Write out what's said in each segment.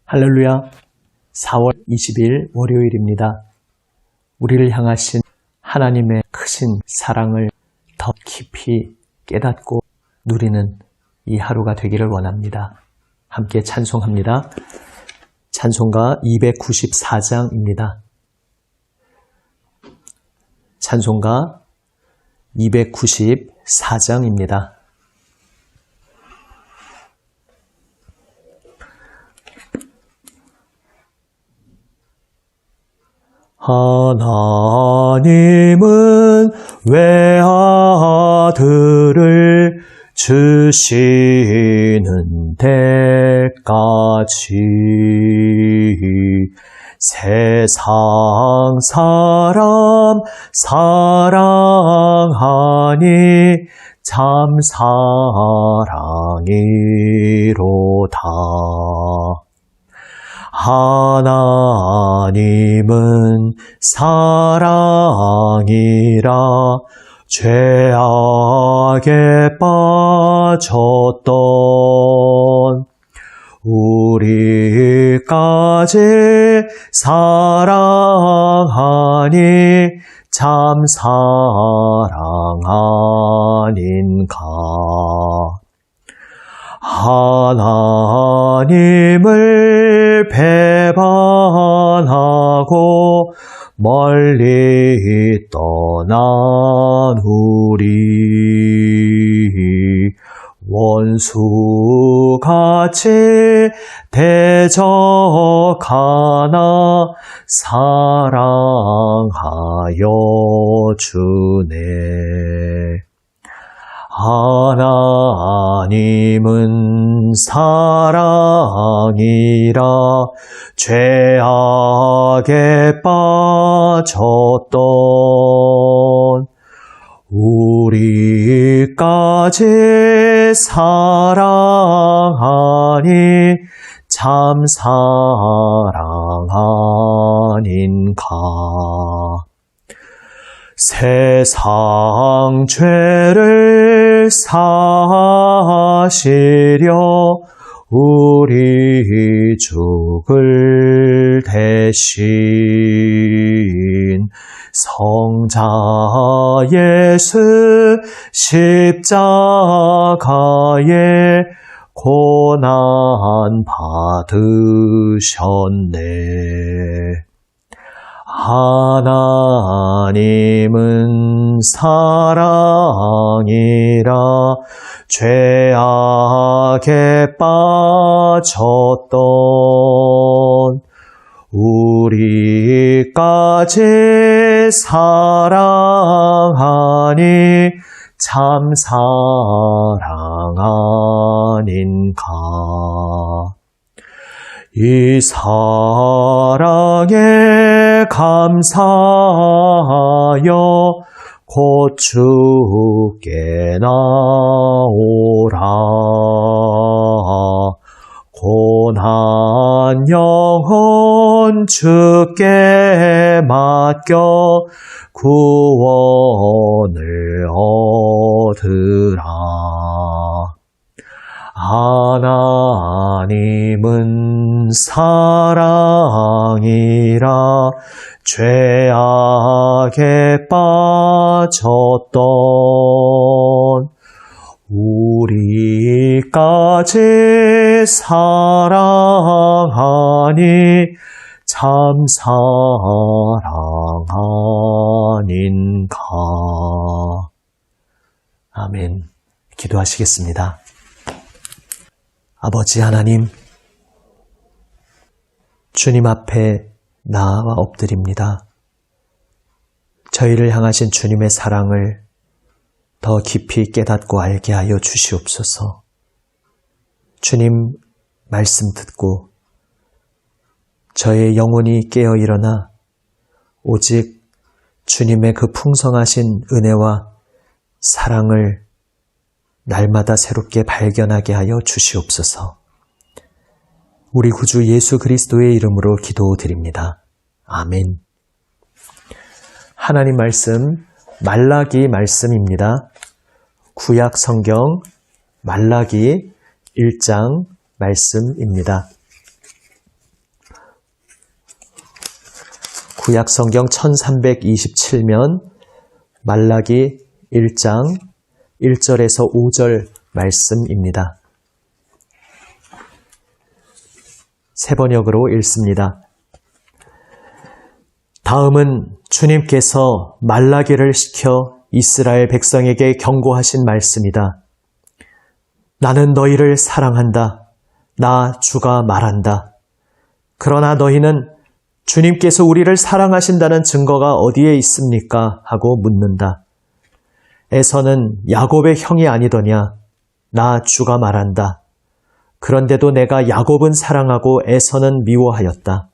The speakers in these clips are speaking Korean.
할렐루야. 4월 20일 월요일입니다. 우리를 향하신 하나님의 크신 사랑을 더 깊이 깨닫고 누리는 이 하루가 되기를 원합니다. 함께 찬송합니다. 찬송가 294장입니다. 찬송가 294장입니다. 하나님은 외아들을 주시는 때까지 세상 사람 사랑하니 참 사랑이로다. 하나님은 사랑이라 죄악에 빠졌던 우리까지 사랑하니 참 사랑 아닌가. 하나님을 배반하고 멀리 떠난 우리 원수같이 대적하나 사랑하여 주네. 하나님은 사랑이라 죄악에 빠졌던 우리까지 사랑하니 참 사랑 아닌가. 세상 죄를 사시려 우리 죽을 대신 성자 예수 십자가에 고난 받으셨네. 하나님은 사랑이라 죄악에 빠졌던 우리까지 사랑하니 참 사랑 아닌가. 이 사랑에 감사하여 곧 주께 나오라. 고난 영혼 주께 맡겨 구원을 얻으라. 하나님은 사랑이라 죄악에 빠졌던 우리까지 사랑하니 참 사랑 아닌가. 아멘. 기도하시겠습니다. 아버지 하나님, 주님 앞에 나와 엎드립니다. 저희를 향하신 주님의 사랑을 더 깊이 깨닫고 알게 하여 주시옵소서. 주님 말씀 듣고 저의 영혼이 깨어 일어나 오직 주님의 그 풍성하신 은혜와 사랑을 날마다 새롭게 발견하게 하여 주시옵소서. 우리 구주 예수 그리스도의 이름으로 기도드립니다. 아멘. 하나님 말씀 말라기 말씀입니다. 구약 성경 말라기 1장 말씀입니다. 구약 성경 1327면 말라기 1장 1절에서 5절 말씀입니다. 세 번역으로 읽습니다. 다음은 주님께서 말라기를 시켜 이스라엘 백성에게 경고하신 말씀이다. 나는 너희를 사랑한다. 나 주가 말한다. 그러나 너희는 주님께서 우리를 사랑하신다는 증거가 어디에 있습니까? 하고 묻는다. 에서는 야곱의 형이 아니더냐? 나 주가 말한다. 그런데도 내가 야곱은 사랑하고 에서는 미워하였다.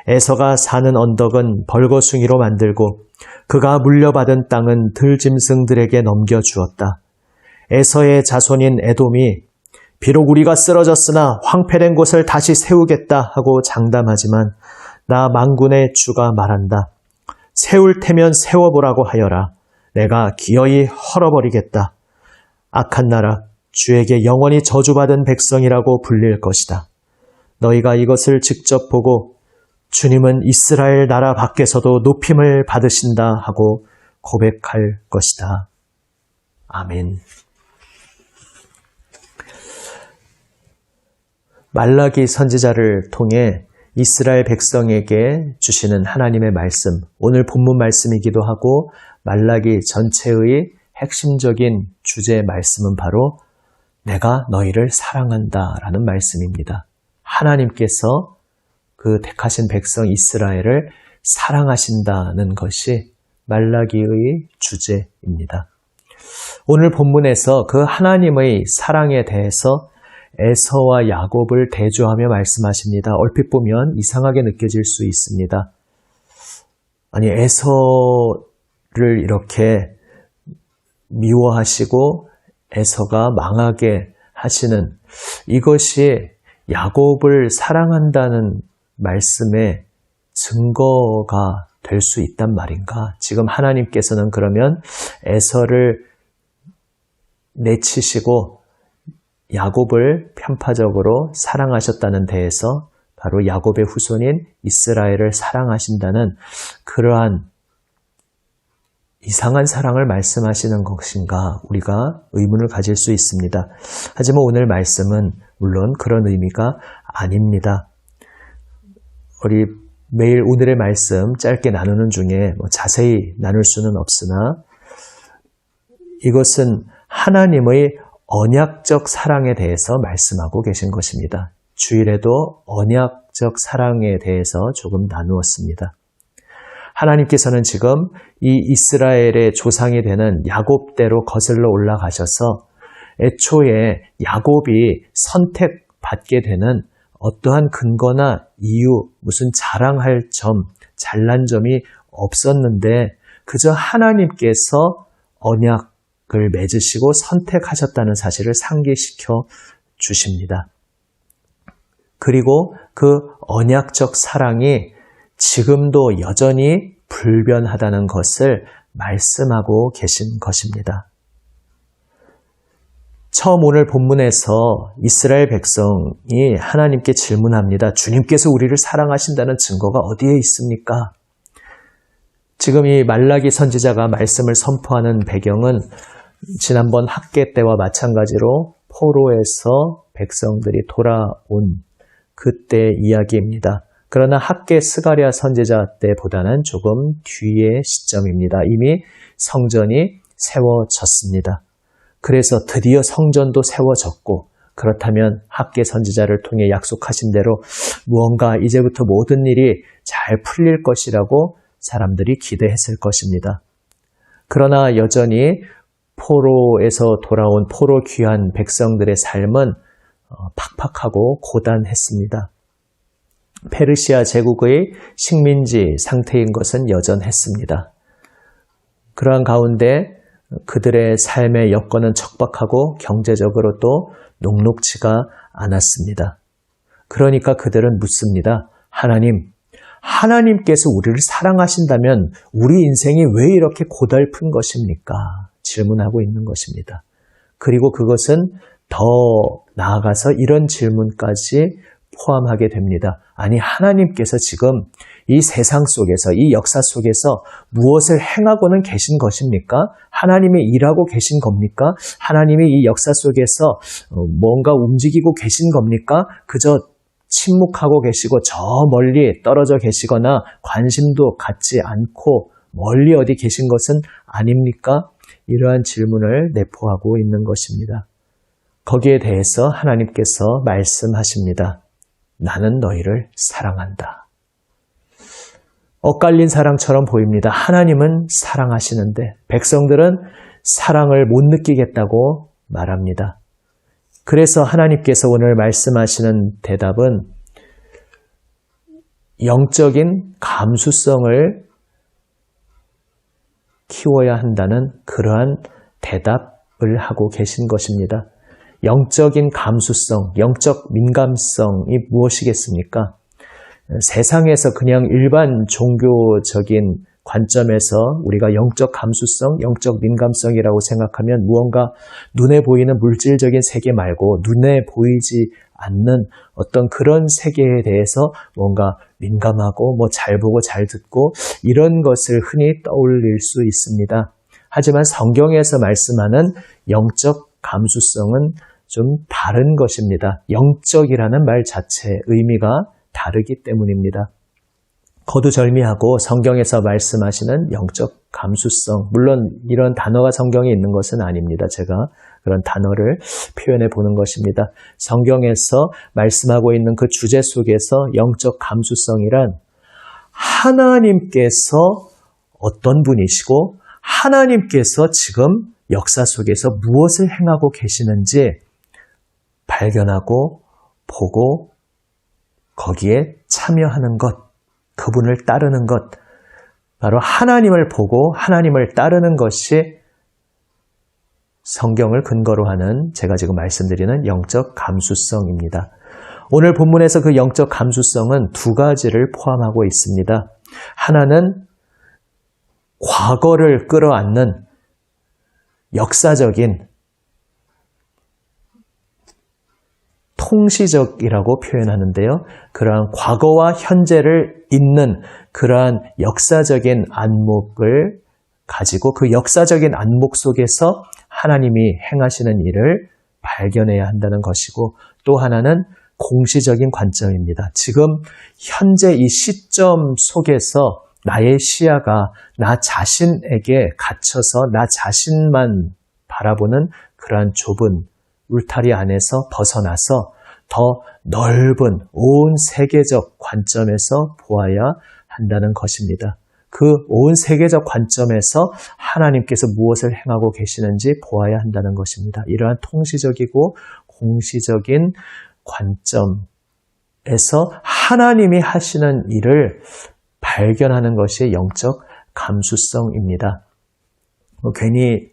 에서가 사는 언덕은 벌거숭이로 만들고 그가 물려받은 땅은 들짐승들에게 넘겨주었다. 에서의 자손인 에돔이 비록 우리가 쓰러졌으나 황폐된 곳을 다시 세우겠다 하고 장담하지만 나 만군의 주가 말한다. 세울 테면 세워보라고 하여라. 내가 기어이 헐어버리겠다. 악한 나라, 주에게 영원히 저주받은 백성이라고 불릴 것이다. 너희가 이것을 직접 보고 주님은 이스라엘 나라 밖에서도 높임을 받으신다 하고 고백할 것이다. 아멘. 말라기 선지자를 통해 이스라엘 백성에게 주시는 하나님의 말씀, 오늘 본문 말씀이기도 하고 말라기 전체의 핵심적인 주제 말씀은 바로 내가 너희를 사랑한다 라는 말씀입니다. 하나님께서 그 택하신 백성 이스라엘을 사랑하신다는 것이 말라기의 주제입니다. 오늘 본문에서 그 하나님의 사랑에 대해서 에서와 야곱을 대조하며 말씀하십니다. 얼핏 보면 이상하게 느껴질 수 있습니다. 아니, 에서를 이렇게 미워하시고 에서가 망하게 하시는 이것이 야곱을 사랑한다는 말씀의 증거가 될 수 있단 말인가? 지금 하나님께서는 그러면 에서를 내치시고 야곱을 편파적으로 사랑하셨다는 데에서 바로 야곱의 후손인 이스라엘을 사랑하신다는 그러한 이상한 사랑을 말씀하시는 것인가 우리가 의문을 가질 수 있습니다. 하지만 오늘 말씀은 물론 그런 의미가 아닙니다. 우리 매일 오늘의 말씀 짧게 나누는 중에 자세히 나눌 수는 없으나 이것은 하나님의 언약적 사랑에 대해서 말씀하고 계신 것입니다. 주일에도 언약적 사랑에 대해서 조금 나누었습니다. 하나님께서는 지금 이 이스라엘의 조상이 되는 야곱대로 거슬러 올라가셔서 애초에 야곱이 선택받게 되는 어떠한 근거나 이유, 무슨 자랑할 점, 잘난 점이 없었는데 그저 하나님께서 언약을 맺으시고 선택하셨다는 사실을 상기시켜 주십니다. 그리고 그 언약적 사랑이 지금도 여전히 불변하다는 것을 말씀하고 계신 것입니다. 처음 오늘 본문에서 이스라엘 백성이 하나님께 질문합니다. 주님께서 우리를 사랑하신다는 증거가 어디에 있습니까? 지금 이 말라기 선지자가 말씀을 선포하는 배경은 지난번 학계 때와 마찬가지로 포로에서 백성들이 돌아온 그때 이야기입니다. 그러나 학계 스가랴 선지자 때보다는 조금 뒤의 시점입니다. 이미 성전이 세워졌습니다. 그래서 드디어 성전도 세워졌고 그렇다면 학계 선지자를 통해 약속하신 대로 무언가 이제부터 모든 일이 잘 풀릴 것이라고 사람들이 기대했을 것입니다. 그러나 여전히 포로에서 돌아온 포로 귀한 백성들의 삶은 팍팍하고 고단했습니다. 페르시아 제국의 식민지 상태인 것은 여전했습니다. 그러한 가운데 그들의 삶의 여건은 척박하고 경제적으로도 녹록지가 않았습니다. 그러니까 그들은 묻습니다. 하나님께서 우리를 사랑하신다면 우리 인생이 왜 이렇게 고달픈 것입니까? 질문하고 있는 것입니다. 그리고 그것은 더 나아가서 이런 질문까지 포함하게 됩니다. 아니, 하나님께서 지금 이 세상 속에서, 이 역사 속에서 무엇을 행하고는 계신 것입니까? 하나님이 일하고 계신 겁니까? 하나님이 이 역사 속에서 뭔가 움직이고 계신 겁니까? 그저 침묵하고 계시고 저 멀리 떨어져 계시거나 관심도 갖지 않고 멀리 어디 계신 것은 아닙니까? 이러한 질문을 내포하고 있는 것입니다. 거기에 대해서 하나님께서 말씀하십니다. 나는 너희를 사랑한다. 엇갈린 사랑처럼 보입니다. 하나님은 사랑하시는데 백성들은 사랑을 못 느끼겠다고 말합니다. 그래서 하나님께서 오늘 말씀하시는 대답은 영적인 감수성을 키워야 한다는 그러한 대답을 하고 계신 것입니다. 영적인 감수성, 영적 민감성이 무엇이겠습니까? 세상에서 그냥 일반 종교적인 관점에서 우리가 영적 감수성, 영적 민감성이라고 생각하면 무언가 눈에 보이는 물질적인 세계 말고 눈에 보이지 않는 어떤 그런 세계에 대해서 뭔가 민감하고 잘 보고 잘 듣고 이런 것을 흔히 떠올릴 수 있습니다. 하지만 성경에서 말씀하는 영적 감수성은 좀 다른 것입니다. 영적이라는 말 자체의 의미가 다르기 때문입니다. 거두절미하고 성경에서 말씀하시는 영적 감수성, 물론 이런 단어가 성경에 있는 것은 아닙니다. 제가 그런 단어를 표현해 보는 것입니다. 성경에서 말씀하고 있는 그 주제 속에서 영적 감수성이란 하나님께서 어떤 분이시고 하나님께서 지금 역사 속에서 무엇을 행하고 계시는지 발견하고 보고 거기에 참여하는 것, 그분을 따르는 것, 바로 하나님을 보고 하나님을 따르는 것이 성경을 근거로 하는 제가 지금 말씀드리는 영적 감수성입니다. 오늘 본문에서 그 영적 감수성은 두 가지를 포함하고 있습니다. 하나는 과거를 끌어안는 역사적인 통시적이라고 표현하는데요. 그러한 과거와 현재를 잇는 그러한 역사적인 안목을 가지고 그 역사적인 안목 속에서 하나님이 행하시는 일을 발견해야 한다는 것이고, 또 하나는 공시적인 관점입니다. 지금 현재 이 시점 속에서 나의 시야가 나 자신에게 갇혀서 나 자신만 바라보는 그러한 좁은 울타리 안에서 벗어나서 더 넓은 온 세계적 관점에서 보아야 한다는 것입니다. 그 온 세계적 관점에서 하나님께서 무엇을 행하고 계시는지 보아야 한다는 것입니다. 이러한 통시적이고 공시적인 관점에서 하나님이 하시는 일을 발견하는 것이 영적 감수성입니다. 괜히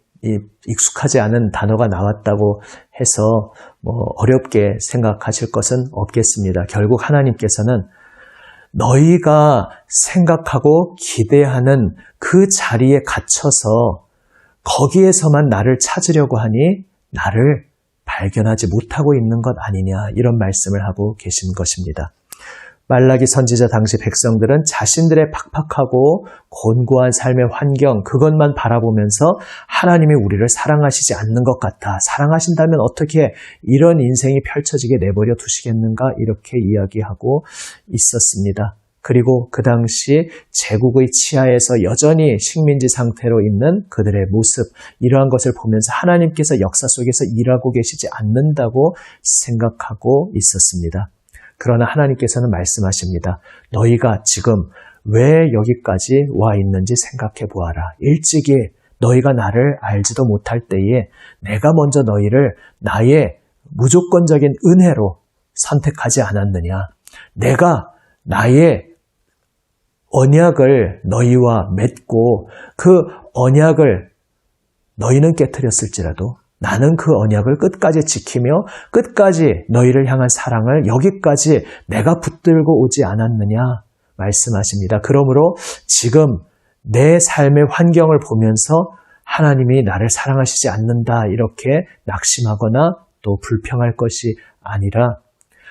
익숙하지 않은 단어가 나왔다고 해서 어렵게 생각하실 것은 없겠습니다. 결국 하나님께서는 너희가 생각하고 기대하는 그 자리에 갇혀서 거기에서만 나를 찾으려고 하니 나를 발견하지 못하고 있는 것 아니냐, 이런 말씀을 하고 계신 것입니다. 말라기 선지자 당시 백성들은 자신들의 팍팍하고 곤고한 삶의 환경, 그것만 바라보면서 하나님이 우리를 사랑하시지 않는 것 같아, 사랑하신다면 어떻게 이런 인생이 펼쳐지게 내버려 두시겠는가, 이렇게 이야기하고 있었습니다. 그리고 그 당시 제국의 치하에서 여전히 식민지 상태로 있는 그들의 모습, 이러한 것을 보면서 하나님께서 역사 속에서 일하고 계시지 않는다고 생각하고 있었습니다. 그러나 하나님께서는 말씀하십니다. 너희가 지금 왜 여기까지 와 있는지 생각해 보아라. 일찍이 너희가 나를 알지도 못할 때에 내가 먼저 너희를 나의 무조건적인 은혜로 선택하지 않았느냐. 내가 나의 언약을 너희와 맺고 그 언약을 너희는 깨트렸을지라도 나는 그 언약을 끝까지 지키며 끝까지 너희를 향한 사랑을 여기까지 내가 붙들고 오지 않았느냐 말씀하십니다. 그러므로 지금 내 삶의 환경을 보면서 하나님이 나를 사랑하시지 않는다 이렇게 낙심하거나 또 불평할 것이 아니라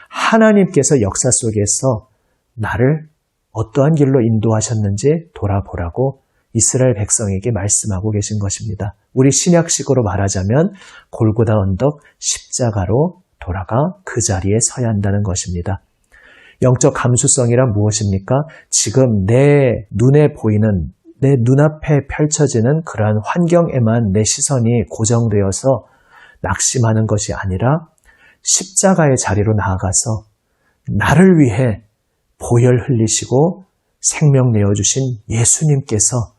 하나님께서 역사 속에서 나를 어떠한 길로 인도하셨는지 돌아보라고 이스라엘 백성에게 말씀하고 계신 것입니다. 우리 신약식으로 말하자면 골고다 언덕 십자가로 돌아가 그 자리에 서야 한다는 것입니다. 영적 감수성이란 무엇입니까? 지금 내 눈에 보이는, 내 눈앞에 펼쳐지는 그러한 환경에만 내 시선이 고정되어서 낙심하는 것이 아니라 십자가의 자리로 나아가서 나를 위해 보혈 흘리시고 생명 내어주신 예수님께서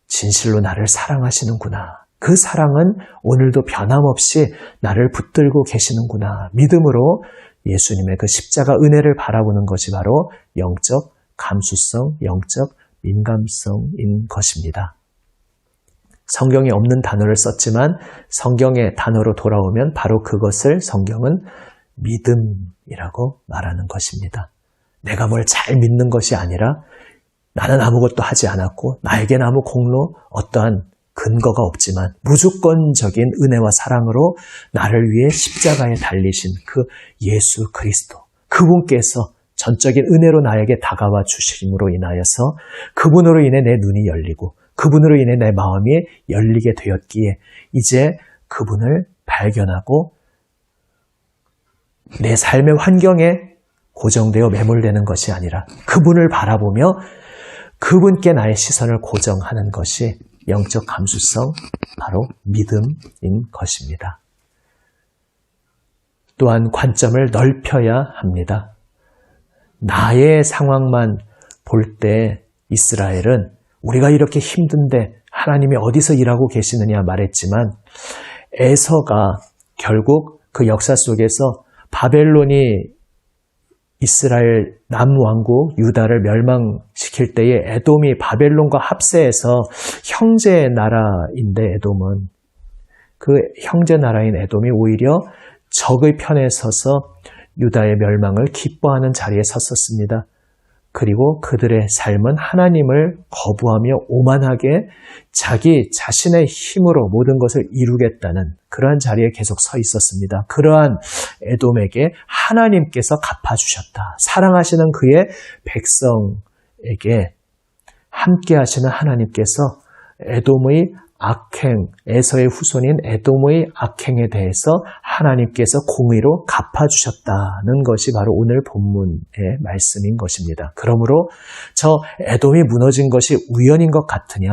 진실로 나를 사랑하시는구나. 그 사랑은 오늘도 변함없이 나를 붙들고 계시는구나. 믿음으로 예수님의 그 십자가 은혜를 바라보는 것이 바로 영적 감수성, 영적 민감성인 것입니다. 성경에 없는 단어를 썼지만 성경의 단어로 돌아오면 바로 그것을 성경은 믿음이라고 말하는 것입니다. 내가 뭘 잘 믿는 것이 아니라 나는 아무것도 하지 않았고 나에겐 아무 공로, 어떠한 근거가 없지만 무조건적인 은혜와 사랑으로 나를 위해 십자가에 달리신 그 예수 그리스도, 그분께서 전적인 은혜로 나에게 다가와 주심으로 인하여서 그분으로 인해 내 눈이 열리고 그분으로 인해 내 마음이 열리게 되었기에 이제 그분을 발견하고 내 삶의 환경에 고정되어 매몰되는 것이 아니라 그분을 바라보며 그분께 나의 시선을 고정하는 것이 영적 감수성, 바로 믿음인 것입니다. 또한 관점을 넓혀야 합니다. 나의 상황만 볼 때 이스라엘은 우리가 이렇게 힘든데 하나님이 어디서 일하고 계시느냐 말했지만 에서가 결국 그 역사 속에서 바벨론이 이스라엘 남왕국 유다를 멸망시킬 때에 에돔이 바벨론과 합세해서 형제 나라인데 에돔은 그 형제 나라인 에돔이 오히려 적의 편에 서서 유다의 멸망을 기뻐하는 자리에 섰었습니다. 그리고 그들의 삶은 하나님을 거부하며 오만하게 자기 자신의 힘으로 모든 것을 이루겠다는 그러한 자리에 계속 서 있었습니다. 그러한 에돔에게 하나님께서 갚아주셨다. 사랑하시는 그의 백성에게 함께 하시는 하나님께서 에돔의 악행, 에서의 후손인 에돔의 악행에 대해서 하나님께서 공의로 갚아주셨다는 것이 바로 오늘 본문의 말씀인 것입니다. 그러므로 저 에돔이 무너진 것이 우연인 것 같으냐?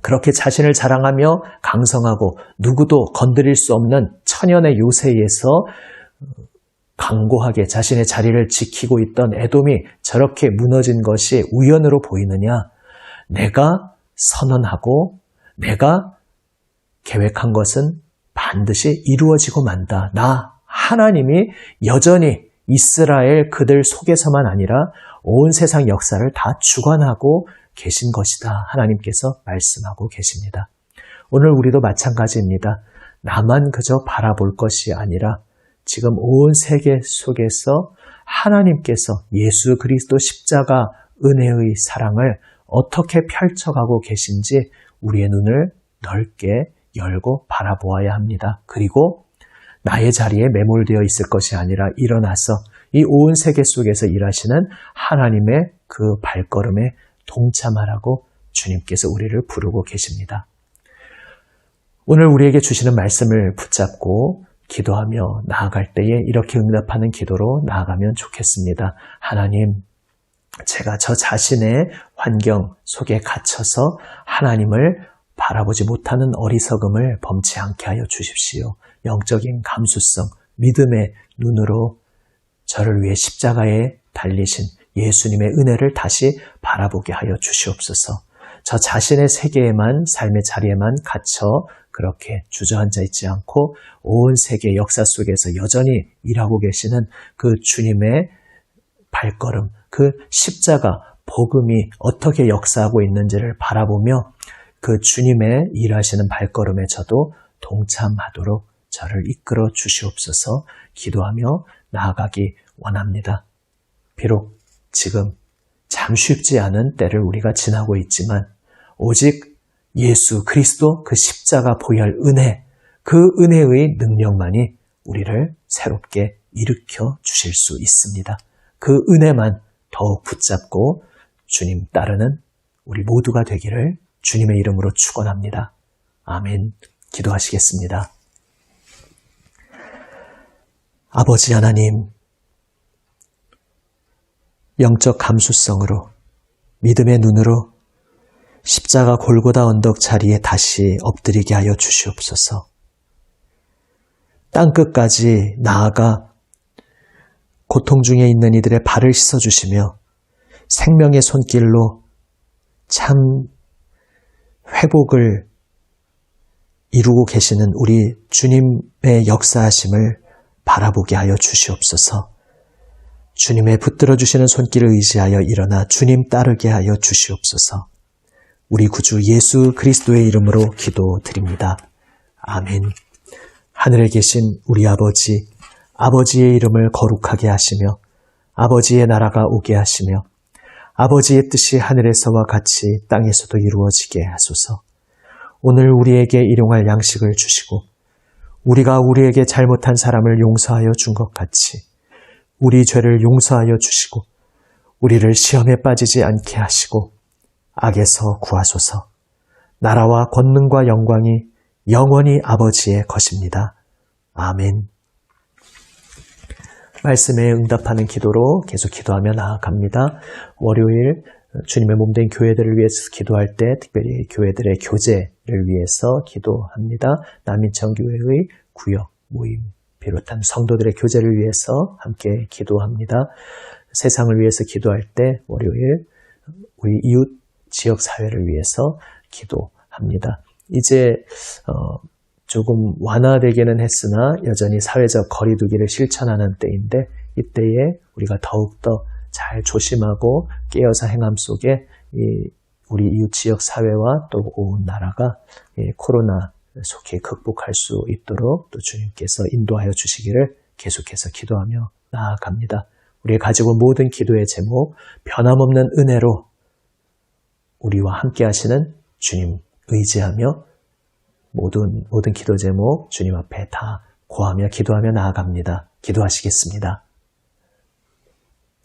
그렇게 자신을 자랑하며 강성하고 누구도 건드릴 수 없는 천연의 요새에서 강고하게 자신의 자리를 지키고 있던 에돔이 저렇게 무너진 것이 우연으로 보이느냐? 내가 선언하고 내가 계획한 것은 반드시 이루어지고 만다. 나 하나님이 여전히 이스라엘 그들 속에서만 아니라 온 세상 역사를 다 주관하고 계신 것이다. 하나님께서 말씀하고 계십니다. 오늘 우리도 마찬가지입니다. 나만 그저 바라볼 것이 아니라 지금 온 세계 속에서 하나님께서 예수 그리스도 십자가 은혜의 사랑을 어떻게 펼쳐가고 계신지 우리의 눈을 넓게 열고 바라보아야 합니다. 그리고 나의 자리에 매몰되어 있을 것이 아니라 일어나서 이 온 세계 속에서 일하시는 하나님의 그 발걸음에 동참하라고 주님께서 우리를 부르고 계십니다. 오늘 우리에게 주시는 말씀을 붙잡고 기도하며 나아갈 때에 이렇게 응답하는 기도로 나아가면 좋겠습니다. 하나님, 제가 저 자신의 환경 속에 갇혀서 하나님을 바라보지 못하는 어리석음을 범치 않게 하여 주십시오. 영적인 감수성, 믿음의 눈으로 저를 위해 십자가에 달리신 예수님의 은혜를 다시 바라보게 하여 주시옵소서. 저 자신의 세계에만, 삶의 자리에만 갇혀 그렇게 주저앉아 있지 않고 온 세계 역사 속에서 여전히 일하고 계시는 그 주님의 발걸음, 그 십자가, 복음이 어떻게 역사하고 있는지를 바라보며 그 주님의 일하시는 발걸음에 저도 동참하도록 저를 이끌어 주시옵소서. 기도하며 나아가기 원합니다. 비록 지금 참 쉽지 않은 때를 우리가 지나고 있지만 오직 예수 그리스도 그 십자가 보혈 은혜, 그 은혜의 능력만이 우리를 새롭게 일으켜 주실 수 있습니다. 그 은혜만 더욱 붙잡고 주님 따르는 우리 모두가 되기를 주님의 이름으로 축원합니다. 아멘. 기도하시겠습니다. 아버지 하나님, 영적 감수성으로 믿음의 눈으로 십자가 골고다 언덕 자리에 다시 엎드리게 하여 주시옵소서. 땅끝까지 나아가 고통 중에 있는 이들의 발을 씻어주시며 생명의 손길로 참 회복을 이루고 계시는 우리 주님의 역사하심을 바라보게 하여 주시옵소서. 주님의 붙들어 주시는 손길을 의지하여 일어나 주님 따르게 하여 주시옵소서. 우리 구주 예수 그리스도의 이름으로 기도드립니다. 아멘. 하늘에 계신 우리 아버지, 아버지의 이름을 거룩하게 하시며 아버지의 나라가 오게 하시며 아버지의 뜻이 하늘에서와 같이 땅에서도 이루어지게 하소서. 오늘 우리에게 일용할 양식을 주시고 우리가 우리에게 잘못한 사람을 용서하여 준 것 같이 우리 죄를 용서하여 주시고 우리를 시험에 빠지지 않게 하시고 악에서 구하소서. 나라와 권능과 영광이 영원히 아버지의 것입니다. 아멘. 말씀에 응답하는 기도로 계속 기도하며 나아갑니다. 월요일 주님의 몸된 교회들을 위해서 기도할 때 특별히 교회들의 교제를 위해서 기도합니다. 남인천교회의 구역 모임 비롯한 성도들의 교제를 위해서 함께 기도합니다. 세상을 위해서 기도할 때 월요일 우리 이웃 지역사회를 위해서 기도합니다. 이제 조금 완화되기는 했으나 여전히 사회적 거리두기를 실천하는 때인데 이때에 우리가 더욱더 잘 조심하고 깨어서 행함 속에 우리 이웃 지역 사회와 또 온 나라가 코로나 속히 극복할 수 있도록 또 주님께서 인도하여 주시기를 계속해서 기도하며 나아갑니다. 우리가 가지고 모든 기도의 제목 변함없는 은혜로 우리와 함께 하시는 주님 의지하며 모든 기도 제목 주님 앞에 다 고하며 기도하며 나아갑니다. 기도하시겠습니다.